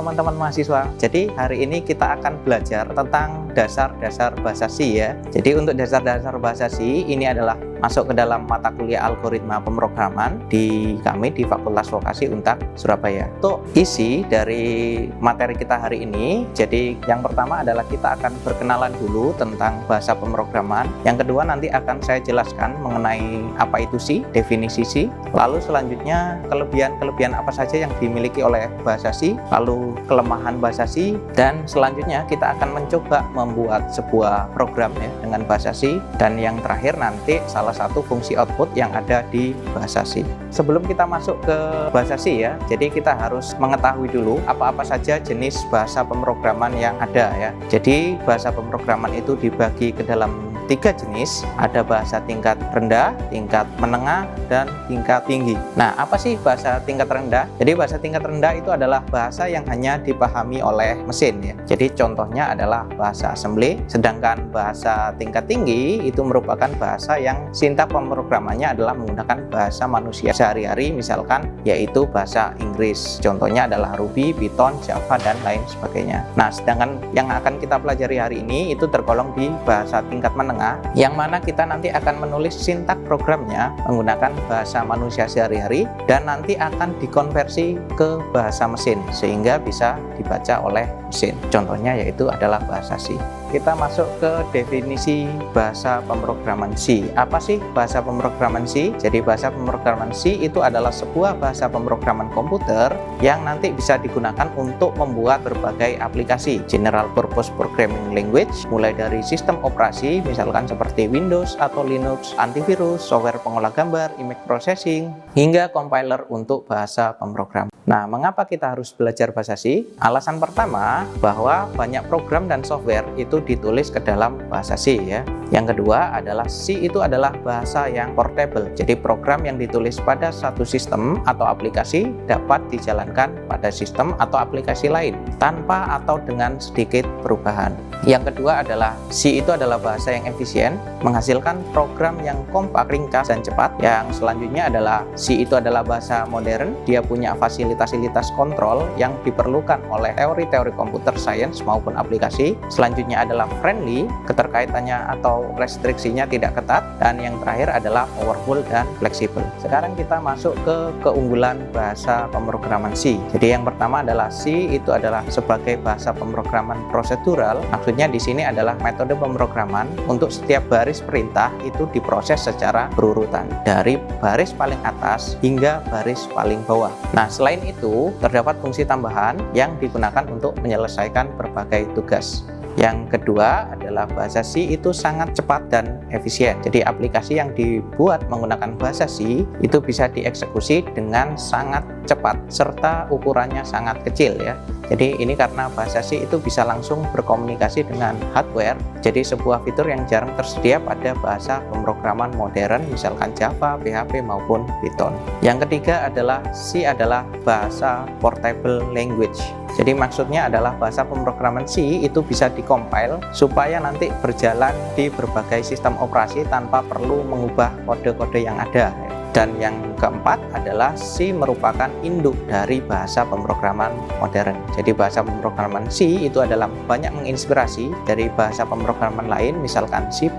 teman-teman mahasiswa. Jadi hari ini kita akan belajar tentang dasar-dasar bahasa C ya. Jadi untuk dasar-dasar bahasa C ini adalah masuk ke dalam mata kuliah algoritma pemrograman di kami di Fakultas Vokasi Untak Surabaya. Untuk isi dari materi kita hari ini, jadi yang pertama adalah kita akan berkenalan dulu tentang bahasa pemrograman. Yang kedua nanti akan saya jelaskan mengenai apa itu C, definisi C. Lalu selanjutnya kelebihan apa saja yang dimiliki oleh bahasa C, lalu kelemahan bahasa C, dan selanjutnya kita akan mencoba membuat sebuah program ya dengan bahasa C, dan yang terakhir nanti salah satu fungsi output yang ada di bahasa C. Sebelum kita masuk ke bahasa C ya, jadi kita harus mengetahui dulu apa-apa saja jenis bahasa pemrograman yang ada ya. Jadi bahasa pemrograman itu dibagi ke dalam 3 jenis, ada bahasa tingkat rendah, tingkat menengah, dan tingkat tinggi. Nah, apa sih bahasa tingkat rendah? Jadi bahasa tingkat rendah itu adalah bahasa yang hanya dipahami oleh mesin ya. Jadi contohnya adalah bahasa assembly, sedangkan bahasa tingkat tinggi itu merupakan bahasa yang sintak pemrogramannya adalah menggunakan bahasa manusia sehari-hari, misalkan yaitu bahasa Inggris. Contohnya adalah Ruby, Python, Java, dan lain sebagainya. Nah, sedangkan yang akan kita pelajari hari ini itu tergolong di bahasa tingkat menengah, yang mana kita nanti akan menulis sintak programnya menggunakan bahasa manusia sehari-hari dan nanti akan dikonversi ke bahasa mesin sehingga bisa dibaca oleh mesin. Contohnya yaitu adalah bahasa C. Kita masuk ke definisi bahasa pemrograman C. Apa sih bahasa pemrograman C? Jadi bahasa pemrograman C itu adalah sebuah bahasa pemrograman komputer yang nanti bisa digunakan untuk membuat berbagai aplikasi general purpose programming language, mulai dari sistem operasi misalkan seperti Windows atau Linux, antivirus, software pengolah gambar, image processing, hingga compiler untuk bahasa pemrograman. Nah, mengapa kita harus belajar bahasa C? Alasan pertama, bahwa banyak program dan software itu ditulis ke dalam bahasa C ya. Yang kedua adalah C itu adalah bahasa yang portable. Jadi program yang ditulis pada satu sistem atau aplikasi dapat dijalankan pada sistem atau aplikasi lain tanpa atau dengan sedikit perubahan. Yang kedua adalah C itu adalah bahasa yang efisien, menghasilkan program yang kompak, ringkas, dan cepat. Yang selanjutnya adalah C itu adalah bahasa modern. Dia punya fasilitas kontrol yang diperlukan oleh teori-teori komputer science maupun aplikasi. Selanjutnya adalah friendly, keterkaitannya atau restriksinya tidak ketat, dan yang terakhir adalah powerful dan fleksibel. Sekarang kita masuk ke keunggulan bahasa pemrograman C. Jadi yang pertama adalah C itu adalah sebagai bahasa pemrograman prosedural. Maksudnya di sini adalah metode pemrograman untuk setiap baris perintah itu diproses secara berurutan dari baris paling atas hingga baris paling bawah. Nah, selain itu terdapat fungsi tambahan yang digunakan untuk menyelesaikan berbagai tugas. Yang kedua adalah bahasa C itu sangat cepat dan efisien. Jadi aplikasi yang dibuat menggunakan bahasa C itu bisa dieksekusi dengan sangat cepat serta ukurannya sangat kecil ya. Jadi ini karena bahasa C itu bisa langsung berkomunikasi dengan hardware. Jadi sebuah fitur yang jarang tersedia pada bahasa pemrograman modern misalkan Java, PHP maupun Python. Yang ketiga adalah C adalah bahasa portable language. Jadi maksudnya adalah bahasa pemrograman C itu bisa dikompil supaya nanti berjalan di berbagai sistem operasi tanpa perlu mengubah kode-kode yang ada. Dan yang keempat adalah C merupakan induk dari bahasa pemrograman modern. Jadi bahasa pemrograman C itu adalah banyak menginspirasi dari bahasa pemrograman lain, misalkan C++,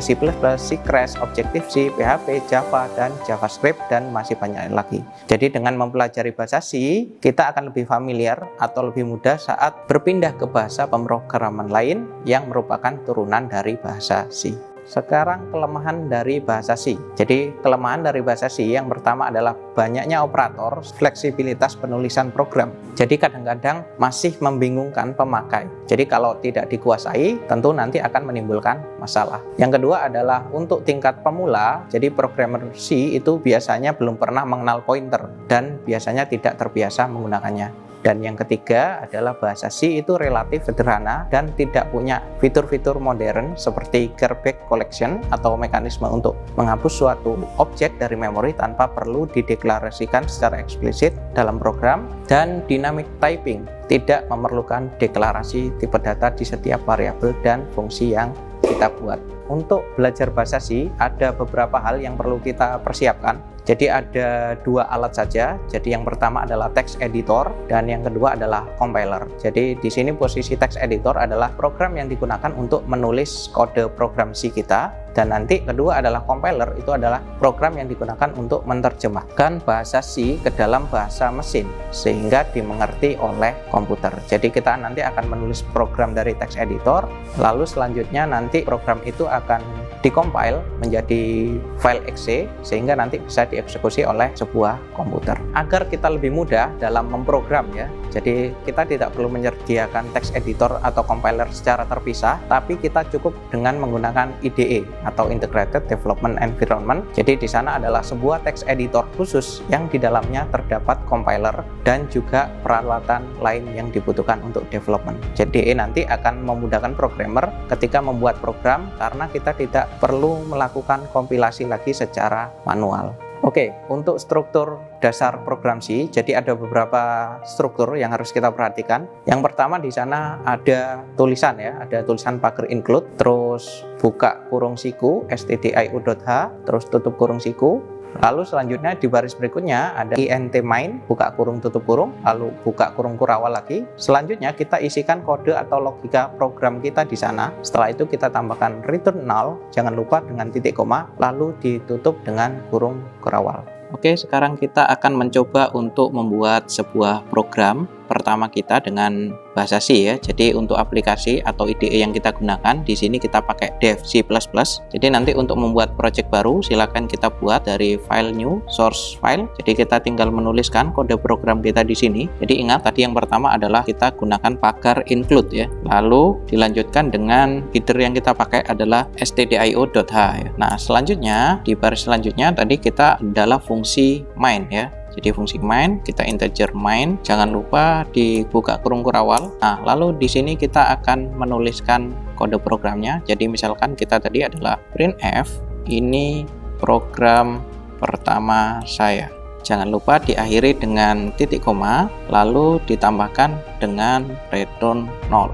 C++, C Crash, Objective-C, PHP, Java, dan JavaScript, dan masih banyak lagi. Jadi dengan mempelajari bahasa C, kita akan lebih familiar atau lebih mudah saat berpindah ke bahasa pemrograman lain yang merupakan turunan dari bahasa C. Sekarang kelemahan dari bahasa C. Jadi kelemahan dari bahasa C yang pertama adalah banyaknya operator, fleksibilitas penulisan program. Jadi kadang-kadang masih membingungkan pemakai. Jadi kalau tidak dikuasai, tentu nanti akan menimbulkan masalah. Yang kedua adalah untuk tingkat pemula, jadi programmer C itu biasanya belum pernah mengenal pointer dan biasanya tidak terbiasa menggunakannya. Dan yang ketiga adalah bahasa C itu relatif sederhana dan tidak punya fitur-fitur modern seperti garbage collection atau mekanisme untuk menghapus suatu objek dari memori tanpa perlu dideklarasikan secara eksplisit dalam program, dan dynamic typing, tidak memerlukan deklarasi tipe data di setiap variabel dan fungsi yang kita buat. untuk belajar bahasa C ada beberapa hal yang perlu kita persiapkan. Jadi ada dua alat saja. Jadi yang pertama adalah text editor dan yang kedua adalah compiler. Jadi di sini posisi text editor adalah program yang digunakan untuk menulis kode program C kita, dan nanti kedua adalah compiler, itu adalah program yang digunakan untuk menerjemahkan bahasa C ke dalam bahasa mesin sehingga dimengerti oleh komputer. Jadi kita nanti akan menulis program dari text editor, lalu selanjutnya nanti program itu akan dikompil menjadi file exe sehingga nanti bisa dieksekusi oleh sebuah komputer. Agar kita lebih mudah dalam memprogram ya, jadi kita tidak perlu menyediakan text editor atau compiler secara terpisah, tapi kita cukup dengan menggunakan IDE atau Integrated Development Environment. Jadi di sana adalah sebuah text editor khusus yang di dalamnya terdapat compiler dan juga peralatan lain yang dibutuhkan untuk development. Jadi nanti akan memudahkan programmer ketika membuat program karena kita tidak perlu melakukan kompilasi lagi secara manual. Oke, untuk struktur dasar program C, jadi ada beberapa struktur yang harus kita perhatikan. Yang pertama di sana ada tulisan ya, ada tulisan pagar include, terus buka kurung siku stdio.h, terus tutup kurung siku. Lalu selanjutnya di baris berikutnya ada int main, buka kurung tutup kurung, lalu buka kurung kurawal lagi. Selanjutnya kita isikan kode atau logika program kita di sana. Setelah itu kita tambahkan return null, jangan lupa dengan titik koma, lalu ditutup dengan kurung kurawal. Oke, sekarang kita akan mencoba untuk membuat sebuah program pertama kita dengan bahasa C ya. Jadi untuk aplikasi atau IDE yang kita gunakan di sini kita pakai dev C++. Jadi nanti untuk membuat project baru silakan kita buat dari file new source file. Jadi kita tinggal menuliskan kode program kita di sini. Jadi ingat tadi yang pertama adalah kita gunakan pagar include ya. Lalu dilanjutkan dengan header yang kita pakai adalah stdio.h ya. Nah, selanjutnya di baris selanjutnya tadi kita adalah fungsi main ya. Jadi fungsi main, kita integer main, jangan lupa dibuka kurung kurawal. Nah, lalu di sini kita akan menuliskan kode programnya. Jadi misalkan kita tadi adalah printf, ini program pertama saya. Jangan lupa diakhiri dengan titik koma, lalu ditambahkan dengan return null.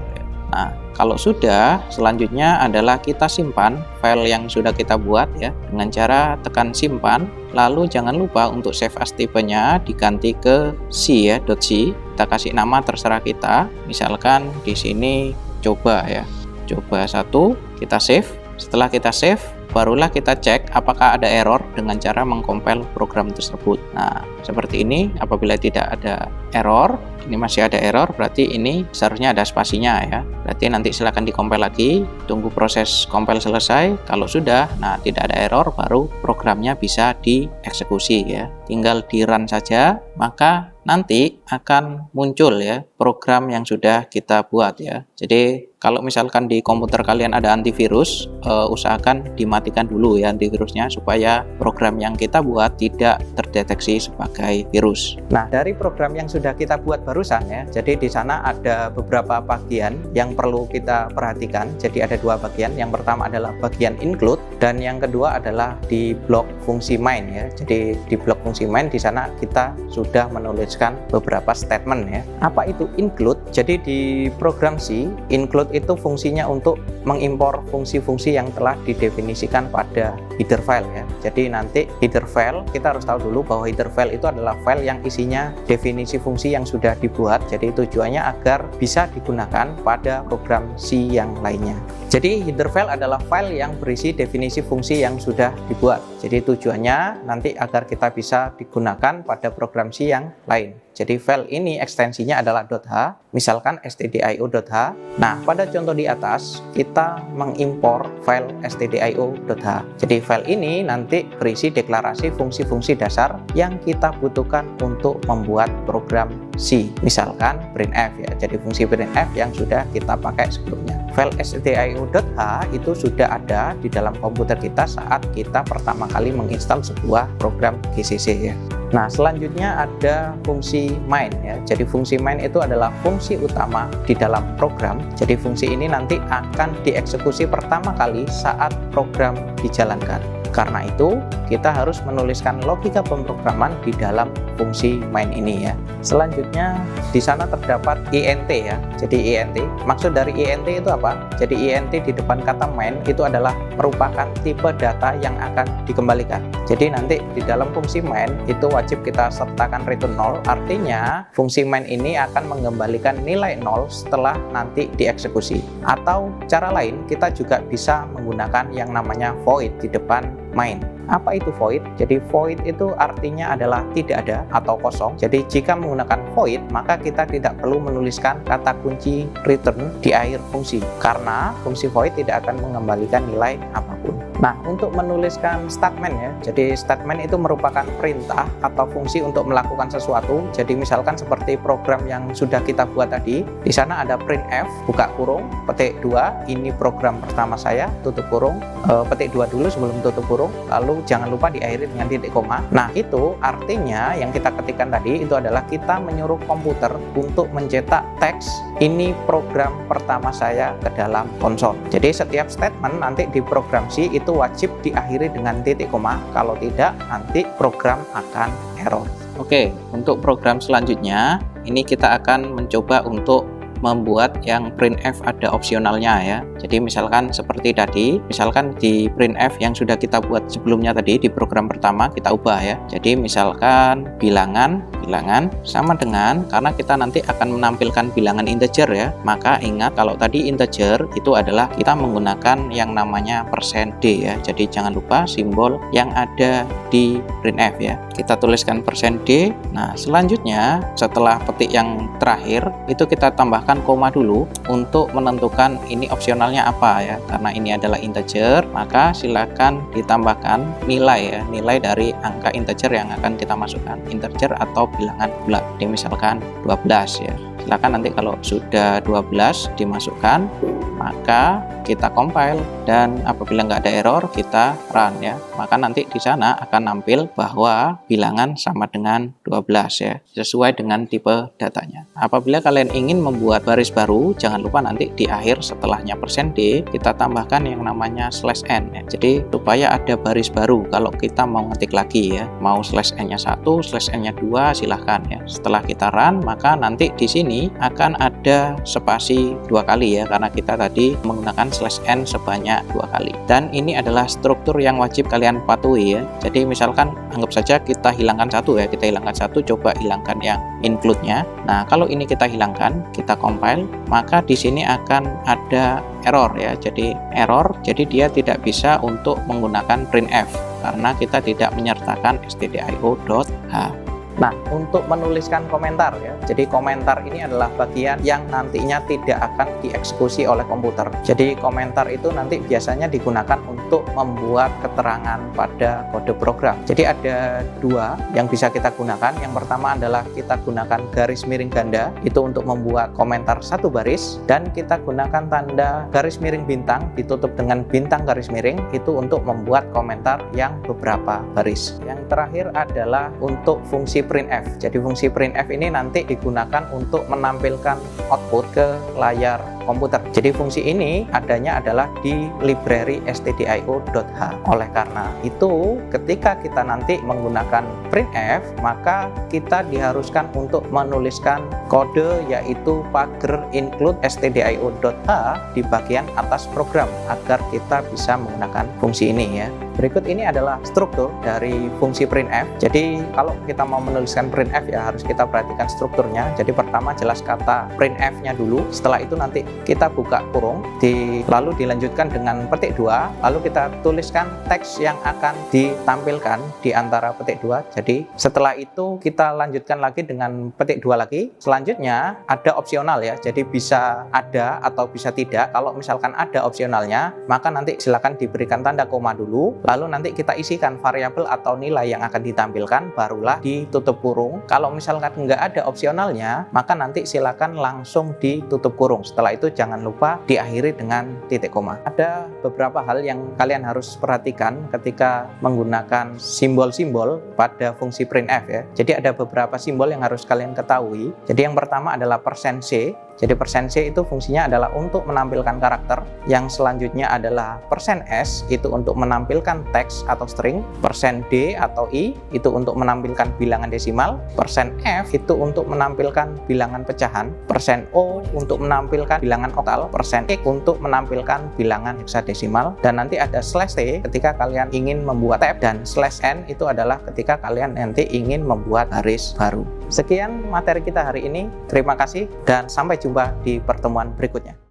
Nah, kalau sudah, selanjutnya adalah kita simpan file yang sudah kita buat ya dengan cara tekan simpan. Lalu jangan lupa untuk save as tipenya diganti ke C ya, .c. Kita kasih nama terserah kita. Misalkan di sini coba ya. Coba 1, kita save. Setelah kita save, barulah kita cek apakah ada error dengan cara mengcompile program tersebut. Nah, seperti ini. Apabila tidak ada error, ini masih ada error, berarti ini seharusnya ada spasinya ya. Berarti nanti silakan dikompil lagi, tunggu proses compile selesai. Kalau sudah, nah tidak ada error, baru programnya bisa dieksekusi ya. Tinggal di run saja, maka nanti akan muncul ya program yang sudah kita buat ya. Jadi kalau misalkan di komputer kalian ada antivirus, usahakan dimatikan dulu ya antivirusnya supaya program yang kita buat tidak terdeteksi sebagai virus. Nah, dari program yang sudah kita buat barusan ya, jadi di sana ada beberapa bagian yang perlu kita perhatikan. Jadi ada dua bagian. Yang pertama adalah bagian include dan yang kedua adalah di blok fungsi main ya. Jadi di blok fungsi main di sana kita sudah menuliskan beberapa statement ya. Apa itu include? Jadi di program C, include itu fungsinya untuk mengimpor fungsi-fungsi yang telah didefinisikan pada header file ya. Jadi nanti header file, kita harus tahu dulu bahwa header file itu adalah file yang isinya definisi fungsi yang sudah dibuat. Jadi tujuannya agar bisa digunakan pada program C yang lainnya. Jadi header file adalah file yang berisi definisi fungsi yang sudah dibuat. Jadi tujuannya nanti agar kita bisa digunakan pada program C yang lain. Jadi file ini ekstensinya adalah .h, misalkan stdio.h. Nah, pada contoh di atas kita mengimpor file stdio.h. Jadi file ini nanti berisi deklarasi fungsi-fungsi dasar yang kita butuhkan untuk membuat program C. Misalkan printf ya. Jadi fungsi printf yang sudah kita pakai sebelumnya. File stdio.h itu sudah ada di dalam komputer kita saat kita pertama kali menginstal sebuah program GCC ya. Nah, selanjutnya ada fungsi main ya. Jadi fungsi main itu adalah fungsi utama di dalam program. Jadi fungsi ini nanti akan dieksekusi pertama kali saat program dijalankan. Karena itu, kita harus menuliskan logika pemrograman di dalam fungsi main ini ya. Selanjutnya, di sana terdapat int ya. Jadi int, maksud dari int itu apa? Jadi int di depan kata main itu adalah merupakan tipe data yang akan dikembalikan. Jadi nanti di dalam fungsi main itu wajib kita sertakan return 0, artinya fungsi main ini akan mengembalikan nilai 0 setelah nanti dieksekusi. Atau cara lain, kita juga bisa menggunakan yang namanya void di depan main. Apa itu void? Jadi void itu artinya adalah tidak ada atau kosong. Jadi jika menggunakan void, maka kita tidak perlu menuliskan kata kunci return di akhir fungsi, karena fungsi void tidak akan mengembalikan nilai apapun. Nah, untuk menuliskan statement ya, jadi statement itu merupakan perintah atau fungsi untuk melakukan sesuatu. Jadi misalkan seperti program yang sudah kita buat tadi, di sana ada printf, buka kurung, petik 2, ini program pertama saya, tutup kurung, petik 2 dulu sebelum tutup kurung, lalu jangan lupa diakhiri dengan titik koma. Nah, itu artinya yang kita ketikkan tadi itu adalah kita menyuruh komputer untuk mencetak teks ini program pertama saya ke dalam konsol. Jadi setiap statement nanti di program C itu wajib diakhiri dengan titik koma, kalau tidak nanti program akan error. Oke, untuk program selanjutnya ini kita akan mencoba untuk membuat yang printf ada opsionalnya ya. Jadi misalkan seperti tadi, misalkan di printf yang sudah kita buat sebelumnya tadi di program pertama kita ubah ya. Jadi misalkan bilangan sama dengan, karena kita nanti akan menampilkan bilangan integer ya, maka ingat kalau tadi integer itu adalah kita menggunakan yang namanya %d ya. Jadi jangan lupa simbol yang ada di printf ya. Kita tuliskan %d. Nah, selanjutnya setelah petik yang terakhir itu kita tambahkan koma dulu untuk menentukan ini opsionalnya apa ya. Karena ini adalah integer, maka silakan ditambahkan nilai ya, nilai dari angka integer yang akan kita masukkan, integer atau bilangan bulat. Jadi misalkan 12 ya. Silakan nanti kalau sudah 12 dimasukkan, maka kita compile, dan apabila nggak ada error kita run ya, maka nanti di sana akan nampil bahwa bilangan sama dengan 12 ya, sesuai dengan tipe datanya. Apabila kalian ingin membuat baris baru, jangan lupa nanti di akhir setelahnya %d kita tambahkan yang namanya /n ya. Jadi supaya ada baris baru kalau kita mau ngetik lagi ya, mau /n-nya 1, /n-nya 2 silahkan ya. Setelah kita run, maka nanti di sini akan ada spasi 2 kali ya, karena kita tadi menggunakan /n sebanyak 2 kali. Dan ini adalah struktur yang wajib kalian patuhi ya. Jadi misalkan anggap saja kita hilangkan 1 ya, kita hilangkan 1, coba hilangkan yang include-nya. Nah, kalau ini kita hilangkan, kita compile, maka di sini akan ada error ya. Jadi error, jadi dia tidak bisa untuk menggunakan printf karena kita tidak menyertakan stdio.h. Nah, untuk menuliskan komentar ya, jadi komentar ini adalah bagian yang nantinya tidak akan dieksekusi oleh komputer. Jadi komentar itu nanti biasanya digunakan untuk membuat keterangan pada kode program. Jadi ada 2 yang bisa kita gunakan. Yang pertama adalah kita gunakan garis miring ganda, itu untuk membuat komentar 1 baris, dan kita gunakan tanda garis miring bintang ditutup dengan bintang garis miring, itu untuk membuat komentar yang beberapa baris. Yang terakhir adalah untuk fungsi printf. Jadi fungsi printf ini nanti digunakan untuk menampilkan output ke layar komputer. Jadi fungsi ini adanya adalah di library stdio.h. Oleh karena itu, ketika kita nanti menggunakan printf, maka kita diharuskan untuk menuliskan kode yaitu pager include stdio.h di bagian atas program agar kita bisa menggunakan fungsi ini ya. Berikut ini adalah struktur dari fungsi printf. Jadi kalau kita mau menuliskan printf ya harus kita perhatikan strukturnya. Jadi pertama jelas kata printf-nya dulu. Setelah itu nanti kita buka kurung, lalu dilanjutkan dengan petik 2. Lalu kita tuliskan teks yang akan ditampilkan di antara petik 2. Jadi setelah itu kita lanjutkan lagi dengan petik 2 lagi. Selanjutnya ada opsional ya. Jadi bisa ada atau bisa tidak. Kalau misalkan ada opsionalnya, maka nanti silakan diberikan tanda koma dulu. Lalu nanti kita isikan variabel atau nilai yang akan ditampilkan, barulah ditutup kurung. Kalau misalkan nggak ada opsionalnya, maka nanti silakan langsung ditutup kurung. Setelah itu jangan lupa diakhiri dengan titik koma. Ada beberapa hal yang kalian harus perhatikan ketika menggunakan simbol-simbol pada fungsi printf ya. Jadi ada beberapa simbol yang harus kalian ketahui. Jadi yang pertama adalah %c. Jadi %C itu fungsinya adalah untuk menampilkan karakter, yang selanjutnya adalah %S itu untuk menampilkan teks atau string, %D atau I itu untuk menampilkan bilangan desimal, %F itu untuk menampilkan bilangan pecahan, %O untuk menampilkan bilangan oktal, %X untuk menampilkan bilangan heksadesimal, dan nanti ada /T ketika kalian ingin membuat tab, dan /N itu adalah ketika kalian nanti ingin membuat baris baru. Sekian materi kita hari ini. Terima kasih dan sampai jumpa di pertemuan berikutnya.